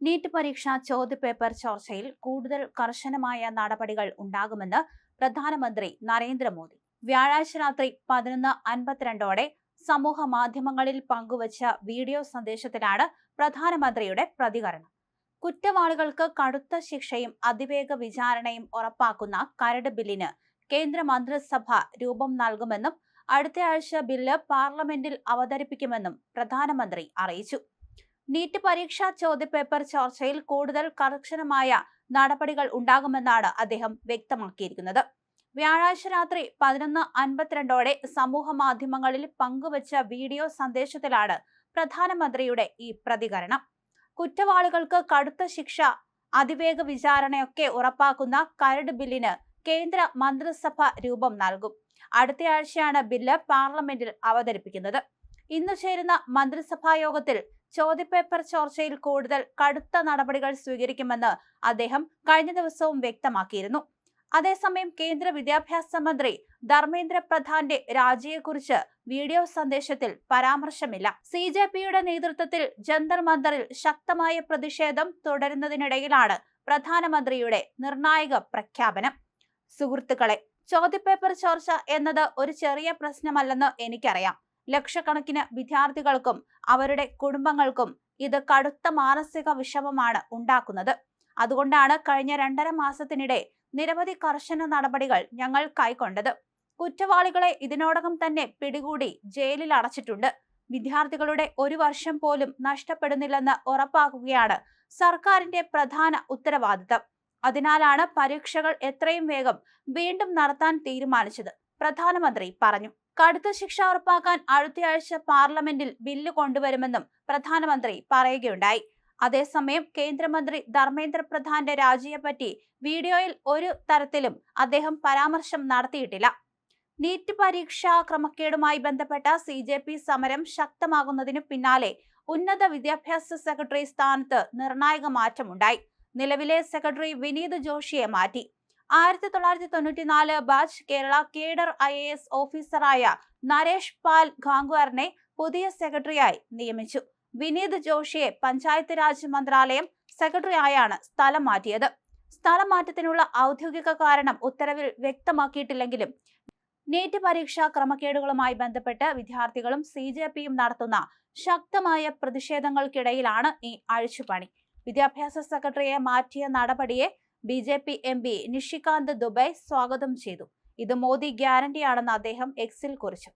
NEET പരീക്ഷാ ചോദ്യപേപ്പർ ചോർച്ചയിൽ കൂടുതൽ കർശനമായ നടപടികൾ ഉണ്ടാകുമെന്ന് പ്രധാനമന്ത്രി നരേന്ദ്രമോദി വ്യാഴാഴ്ച രാത്രി 11:52 സമൂഹ മാധ്യമങ്ങളിൽ പങ്കുവച്ച വീഡിയോ സന്ദേശത്തിലാണ് പ്രധാനമന്ത്രിയുടെ പ്രതികരണം. കുറ്റവാളികൾക്ക് കടുത്ത ശിക്ഷയും അതിവേഗ വിചാരണയും ഉറപ്പാക്കുന്ന കരട് ബില്ലിന് കേന്ദ്ര മന്ത്രിസഭ രൂപം നൽകുമെന്നും അടുത്തയാഴ്ച ബില്ല് പാർലമെന്റിൽ അവതരിപ്പിക്കുമെന്നും പ്രധാനമന്ത്രി അറിയിച്ചു. നീറ്റ് പരീക്ഷാ ചോദ്യപേപ്പർ ചോർച്ചയിൽ കൂടുതൽ കർശനമായ നടപടികൾ ഉണ്ടാകുമെന്നാണ് അദ്ദേഹം വ്യക്തമാക്കിയിരിക്കുന്നത്. വ്യാഴാഴ്ച രാത്രി 11:52 സമൂഹ മാധ്യമങ്ങളിൽ പങ്കുവച്ച വീഡിയോ സന്ദേശത്തിലാണ് പ്രധാനമന്ത്രിയുടെ ഈ പ്രതികരണം. കുറ്റവാളികൾക്ക് കടുത്ത ശിക്ഷ, അതിവേഗ വിചാരണയൊക്കെ ഉറപ്പാക്കുന്ന കരട് ബില്ലിന് കേന്ദ്ര മന്ത്രിസഭ രൂപം നൽകും. അടുത്തയാഴ്ചയാണ് ബില്ല് പാർലമെന്റിൽ അവതരിപ്പിക്കുന്നത്. ഇന്ന് ചേരുന്ന മന്ത്രിസഭാ യോഗത്തിൽ ചോദ്യപേപ്പർ ചോർച്ചയിൽ കൂടുതൽ കടുത്ത നടപടികൾ സ്വീകരിക്കുമെന്ന് അദ്ദേഹം കഴിഞ്ഞ ദിവസവും വ്യക്തമാക്കിയിരുന്നു. അതേസമയം കേന്ദ്ര വിദ്യാഭ്യാസ മന്ത്രി ധർമ്മേന്ദ്ര പ്രധാന്റെ രാജിയെക്കുറിച്ച് വീഡിയോ സന്ദേശത്തിൽ പരാമർശമില്ല. CJPയുടെ നേതൃത്വത്തിൽ ജന്തർ മന്ദറിൽ ശക്തമായ പ്രതിഷേധം തുടരുന്നതിനിടയിലാണ് പ്രധാനമന്ത്രിയുടെ നിർണായക പ്രഖ്യാപനം. സുഹൃത്തുക്കളെ, ചോദ്യപേപ്പർ ചോർച്ച എന്നത് ഒരു ചെറിയ പ്രശ്നമല്ലെന്ന് എനിക്കറിയാം. ലക്ഷക്കണക്കിന് വിദ്യാർത്ഥികൾക്കും അവരുടെ കുടുംബങ്ങൾക്കും ഇത് കടുത്ത മാനസിക വിഷമമാണ് ഉണ്ടാക്കുന്നത്. അതുകൊണ്ടാണ് കഴിഞ്ഞ 2.5 മാസത്തിനിടെ നിരവധി കർശന നടപടികൾ ഞങ്ങൾ കൈക്കൊണ്ടത്. കുറ്റവാളികളെ ഇതിനോടകം തന്നെ പിടികൂടി ജയിലിൽ അടച്ചിട്ടുണ്ട്. വിദ്യാർത്ഥികളുടെ 1 വർഷം പോലും നഷ്ടപ്പെടുന്നില്ലെന്ന് ഉറപ്പാക്കുകയാണ് സർക്കാരിന്റെ പ്രധാന ഉത്തരവാദിത്തം. അതിനാലാണ് പരീക്ഷകൾ എത്രയും വേഗം വീണ്ടും നടത്താൻ തീരുമാനിച്ചത്, പ്രധാനമന്ത്രി പറഞ്ഞു. കടുത്ത ശിക്ഷ ഉറപ്പാക്കാൻ അടുത്തയാഴ്ച പാർലമെന്റിൽ ബില്ല് കൊണ്ടുവരുമെന്നും പ്രധാനമന്ത്രി പറയുകയുണ്ടായി. അതേസമയം കേന്ദ്രമന്ത്രി ധർമ്മേന്ദ്ര പ്രധാന്റെ രാജിയെപ്പറ്റി വീഡിയോയിൽ ഒരു തരത്തിലും അദ്ദേഹം പരാമർശം നടത്തിയിട്ടില്ല. നീറ്റ് പരീക്ഷാ ക്രമക്കേടുമായി ബന്ധപ്പെട്ട CJP സമരം ശക്തമാകുന്നതിനു പിന്നാലെ ഉന്നത വിദ്യാഭ്യാസ സെക്രട്ടറി സ്ഥാനത്ത് നിർണായക മാറ്റമുണ്ടായി. നിലവിലെ സെക്രട്ടറി വിനീത് ജോഷിയെ മാറ്റി. 1994 ബാച്ച് കേരള കേഡർ IAS ഓഫീസറായ നരേഷ് പാൽ ഗാംഗ്വാറിനെ പുതിയ സെക്രട്ടറിയായി നിയമിച്ചു. വിനീത് ജോഷിയെ പഞ്ചായത്ത് രാജ് മന്ത്രാലയം സെക്രട്ടറി ആയാണ് സ്ഥലം മാറ്റിയത്. സ്ഥലം മാറ്റത്തിനുള്ള ഔദ്യോഗിക കാരണം ഉത്തരവിൽ വ്യക്തമാക്കിയിട്ടില്ലെങ്കിലും നീറ്റ് പരീക്ഷാ ക്രമക്കേടുകളുമായി ബന്ധപ്പെട്ട് വിദ്യാർത്ഥികളും CJPയും നടത്തുന്ന ശക്തമായ പ്രതിഷേധങ്ങൾക്കിടയിലാണ് ഈ അഴിച്ചുപണി. വിദ്യാഭ്യാസ സെക്രട്ടറിയെ മാറ്റിയ നടപടിയെ BJP MP നിഷികാന്ത് ദുബെ സ്വാഗതം ചെയ്തു. ഇത് മോദി ഗ്യാരണ്ടിയാണെന്ന് അദ്ദേഹം എക്സിൽ കുറിച്ചു.